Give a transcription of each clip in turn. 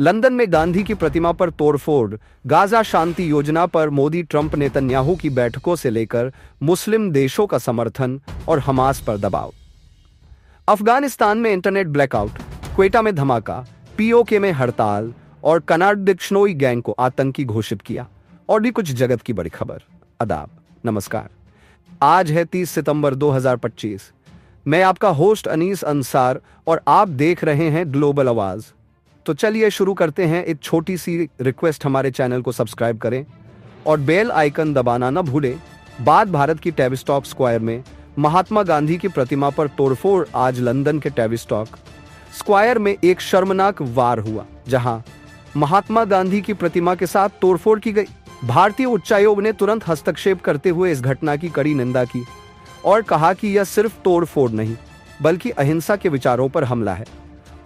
London में गांधी की प्रतिमा पर तोड़फोड़, गाजा शांति योजना पर मोदी ट्रंप नेतन्याहू की बैठकों से लेकर मुस्लिम देशों का समर्थन और हमास पर दबाव। अफगानिस्तान में इंटरनेट ब्लैकआउट, क्वेटा में धमाका, पीओके में हड़ताल और कनाडा बिश्नोई गैंग को आतंकी घोषित किया। और भी कुछ जगत की बड़ी खबर। आदाब, नमस्कार। आज है 30 सितंबर 2025। मैं आपका होस्ट अनीस अंसार और आप देख रहे हैं ग्लोबल आवाज। तो चलिए शुरू करते हैं। एक छोटी सी रिक्वेस्ट, हमारे चैनल को सब्सक्राइब करें और बेल आइकन दबाना न भूलें। बाद भारत की टैविस्टॉक स्क्वायर में महात्मा गांधी की प्रतिमा पर तोड़फोड़। आज लंदन के टैविस्टॉक स्क्वायर में एक शर्मनाक वार हुआ, जहां महात्मा गांधी की प्रतिमा के साथ तोड़फोड़ की गई। भारतीय उच्चायोग ने तुरंत हस्तक्षेप करते हुए इस घटना की कड़ी निंदा की और कहा कि यह सिर्फ तोड़फोड़ नहीं बल्कि अहिंसा के विचारों पर हमला है।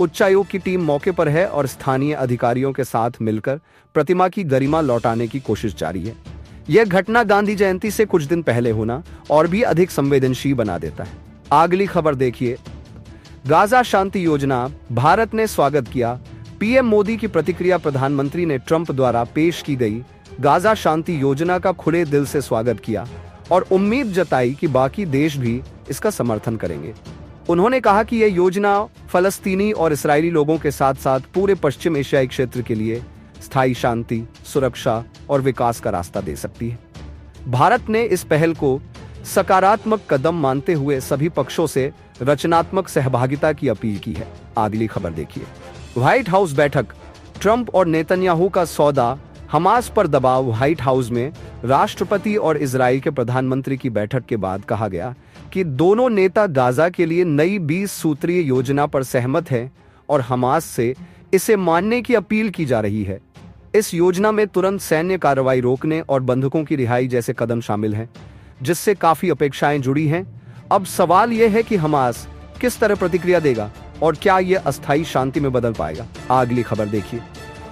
उच्चायोग की टीम मौके पर है और स्थानीय अधिकारियों के साथ मिलकर प्रतिमा की गरिमा लौटाने की कोशिश जारी है। यह घटना गांधी जयंती से कुछ दिन पहले होना और भी अधिक संवेदनशील बना देता है। अगली खबर देखिए। गाजा शांति योजना, भारत ने स्वागत किया। पीएम मोदी की प्रतिक्रिया। प्रधानमंत्री ने ट्रंप द्वारा पेश की गई गाजा शांति योजना का खुले दिल से स्वागत किया और उम्मीद जताई कि बाकी देश भी इसका समर्थन करेंगे। उन्होंने कहा कि यह योजना फलस्तीनी और इस्राएली लोगों के साथ साथ पूरे पश्चिम एशियाई क्षेत्र के लिए स्थायी शांति, सुरक्षा और विकास का रास्ता दे सकती है। भारत ने इस पहल को सकारात्मक कदम मानते हुए सभी पक्षों से रचनात्मक सहभागिता की अपील की है। अगली खबर देखिए। व्हाइट हाउस बैठक, ट्रंप और नेतन्याहू का सौदा, हमास पर दबाव। व्हाइट हाउस में राष्ट्रपति और इजराइल के प्रधानमंत्री की बैठक के बाद कहा गया कि दोनों नेता गाजा के लिए नई 20 सूत्रीय योजना पर सहमत हैं और हमास से इसे मानने की अपील की जा रही है। इस योजना में तुरंत सैन्य कार्रवाई रोकने और बंधकों की रिहाई जैसे कदम शामिल हैं, जिससे काफी अपेक्षाएं जुड़ी हैं। अब सवाल यह है कि हमास किस तरह प्रतिक्रिया देगा और क्या यह अस्थायी शांति में बदल पाएगा। अगली खबर देखिए।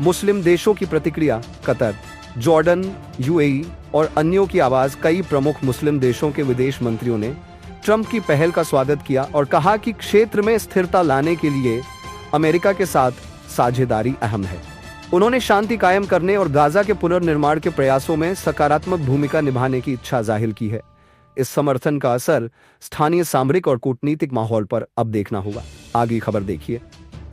मुस्लिम देशों की प्रतिक्रिया। कतर, जॉर्डन, यूएई और अन्यों की आवाज। कई प्रमुख मुस्लिम देशों के विदेश मंत्रियों ने ट्रंप की पहल का स्वागत किया और कहा कि क्षेत्र में स्थिरता लाने के लिए अमेरिका के साथ साझेदारी अहम है। उन्होंने शांति कायम करने और गाजा के पुनर्निर्माण के प्रयासों में सकारात्मक भूमिका निभाने की इच्छा जाहिर की है। इस समर्थन का असर स्थानीय सामरिक और कूटनीतिक माहौल पर अब देखना होगा। आगे खबर देखिए।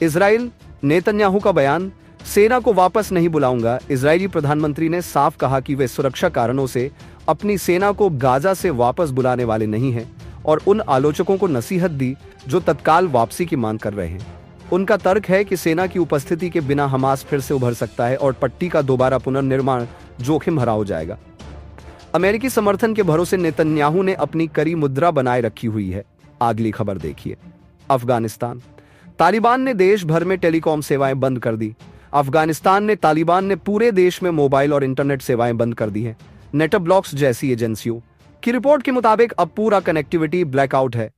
इजराइल, नेतन्याहू का बयान। सेना को वापस नहीं बुलाऊंगा। इजरायली प्रधानमंत्री ने साफ कहा कि वे सुरक्षा कारणों से अपनी सेना को गाजा से वापस बुलाने वाले नहीं हैं और उन आलोचकों को नसीहत दी जो तत्काल वापसी की मांग कर रहे हैं। उनका तर्क है कि सेना की उपस्थिति के बिना हमास फिर से उभर सकता है और पट्टी का दोबारा पुनर्निर्माण जोखिम भरा हो जाएगा। अमेरिकी समर्थन के भरोसे नेतन्याहू ने अपनी कड़ी मुद्रा बनाए रखी हुई है। अगली खबर देखिए। अफगानिस्तान, तालिबान ने देश भर में टेलीकॉम सेवाएं बंद कर दी। तालिबान ने पूरे देश में मोबाइल और इंटरनेट सेवाएं बंद कर दी हैं। नेटब्लॉक्स जैसी एजेंसियों की रिपोर्ट के मुताबिक अब पूरा कनेक्टिविटी ब्लैकआउट है।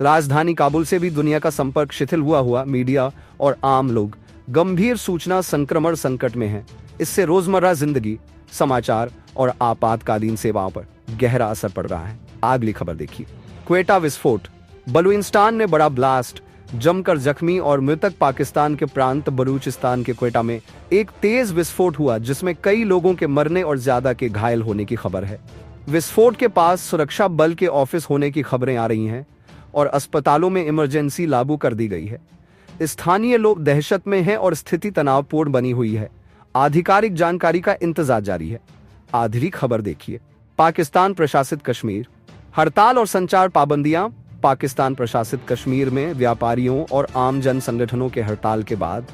राजधानी काबुल से भी दुनिया का संपर्क शिथिल हुआ। मीडिया और आम लोग गंभीर सूचना संक्रमण संकट में हैं। इससे रोजमर्रा जिंदगी, समाचार और आपातकालीन सेवाओं पर गहरा असर पड़ रहा है। अगली खबर देखिए। क्वेटा विस्फोट, बलूचिस्तान में बड़ा ब्लास्ट, जमकर जख्मी और मृतक। पाकिस्तान के प्रांत बलूचिस्तान के क्वेटा में एक तेज विस्फोट हुआ जिसमें कई लोगों के मरने और ज्यादा के घायल होने की खबर है। विस्फोट के पास सुरक्षा बल के ऑफिस होने की खबरें आ रही हैं और अस्पतालों में इमरजेंसी लागू कर दी गई है। स्थानीय लोग दहशत में हैं और स्थिति तनावपूर्ण बनी हुई है। आधिकारिक जानकारी का इंतजार जारी है। आखिरी खबर देखिए। पाकिस्तान प्रशासित कश्मीर, हड़ताल और संचार पाबंदियां। पाकिस्तान प्रशासित कश्मीर में व्यापारियों और आम जन संगठनों के हड़ताल के बाद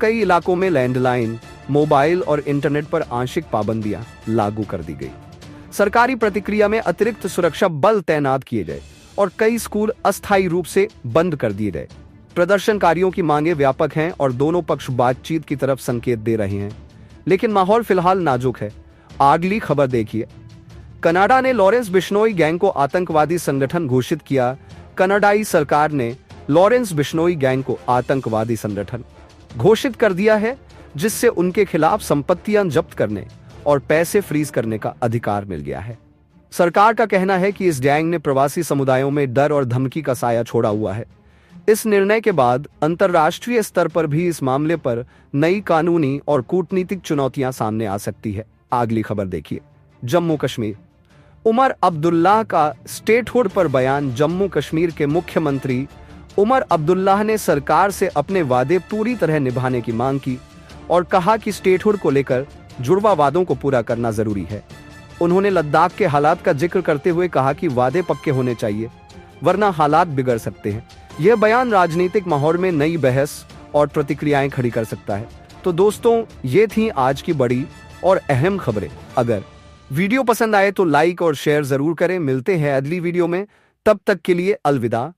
कई इलाकों में लैंडलाइन, मोबाइल और इंटरनेट पर आंशिक पाबंदियां लागू कर दी गई। सरकारी प्रतिक्रिया में अतिरिक्त सुरक्षा बल तैनात किए गए और कई स्कूल अस्थायी रूप से बंद कर दिए गए। प्रदर्शनकारियों की मांगें व्यापक हैं और दोनों पक्ष बातचीत की तरफ संकेत दे रहे हैं, लेकिन माहौल फिलहाल नाजुक है। अगली खबर देखिए। कनाडा ने लॉरेंस बिश्नोई गैंग को आतंकवादी संगठन घोषित किया। कनाडाई सरकार ने लॉरेंस बिश्नोई गैंग को आतंकवादी संगठन घोषित कर दिया है, जिससे उनके खिलाफ संपत्तियां जब्त करने और पैसे फ्रीज करने का अधिकार मिल गया है। सरकार का कहना है कि इस गैंग ने प्रवासी समुदायों में डर और धमकी का साया छोड़ा हुआ है। इस निर्णय के बाद अंतर्राष्ट्रीय स्तर पर भी इस मामले पर नई कानूनी और कूटनीतिक चुनौतियां सामने आ सकती है। अगली खबर देखिए। जम्मू कश्मीर। उमर अब्दुल्लाह का स्टेटहुड पर बयान। जम्मू कश्मीर के मुख्यमंत्री उमर अब्दुल्लाह ने सरकार से अपने वादे पूरी तरह निभाने की मांग की और कहा कि स्टेटहुड को लेकर जुड़वा वादों को पूरा करना जरूरी है। उन्होंने लद्दाख के हालात का जिक्र करते हुए कहा कि वादे पक्के होने चाहिए, वरना हालात बिगड़ सकते हैं। यह बयान राजनीतिक माहौल में नई बहस और प्रतिक्रियाएं खड़ी कर सकता है। तो दोस्तों, ये थी आज की बड़ी और अहम खबरें। अगर वीडियो पसंद आए तो लाइक और शेयर जरूर करें। मिलते हैं अगली वीडियो में, तब तक के लिए अलविदा।